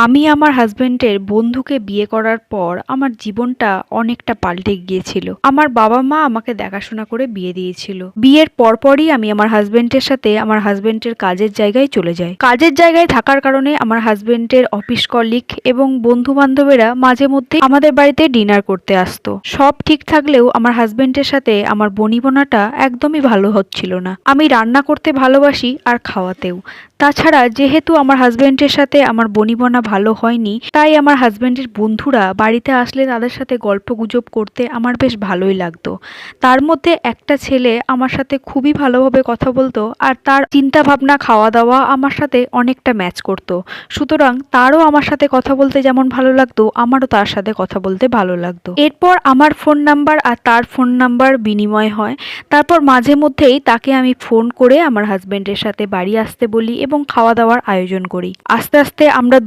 আমি আমার হাসবেন্ডের বন্ধুকে বিয়ে করার পর আমার জীবনটা অনেকটা পাল্টে গিয়েছিল। আমার বাবা মা আমাকে দেখাশোনা করে বিয়ে দিয়েছিল। বিয়ের পরপরই আমি আমার হাসবেন্ডের সাথে আমার হাসবেন্ডের কাজের জায়গায় চলে যাই। কাজের জায়গায় থাকার কারণে আমার হাসবেন্ডের অফিস কলিগ এবং বন্ধু বান্ধবেরা মাঝে মধ্যে আমাদের বাড়িতে ডিনার করতে আসতো। সব ঠিক থাকলেও আমার হাসবেন্ডের সাথে আমার বনিবনাটা একদমই ভালো হচ্ছিল না। আমি রান্না করতে ভালোবাসি আর খাওয়াতেও। তাছাড়া যেহেতু আমার হাসবেন্ডের সাথে আমার বনিবনা ভালো হয়নি, তাই আমার হাসবেন্ডের বন্ধুরা বাড়িতে আসলে তাদের সাথে গল্পগুজব করতে আমার বেশ ভালোই লাগতো। তার মধ্যে একটা ছেলে আমার সাথে খুবই ভালোভাবে কথা বলতো আর তার চিন্তা ভাবনা খাওয়া দাওয়া আমার সাথে অনেকটা ম্যাচ করতো। সুতরাং তারও আমার সাথে কথা বলতে যেমন ভালো লাগতো, আমারও তার সাথে কথা বলতে ভালো লাগতো। এরপর আমার ফোন নাম্বার আর তার ফোন নাম্বার বিনিময় হয়। তারপর মাঝে মধ্যেই তাকে আমি ফোন করে আমার হাসবেন্ডের সাথে বাড়ি আসতে বলি এবং খাওয়া দাওয়ার আয়োজন করি। আস্তে আস্তে আমরা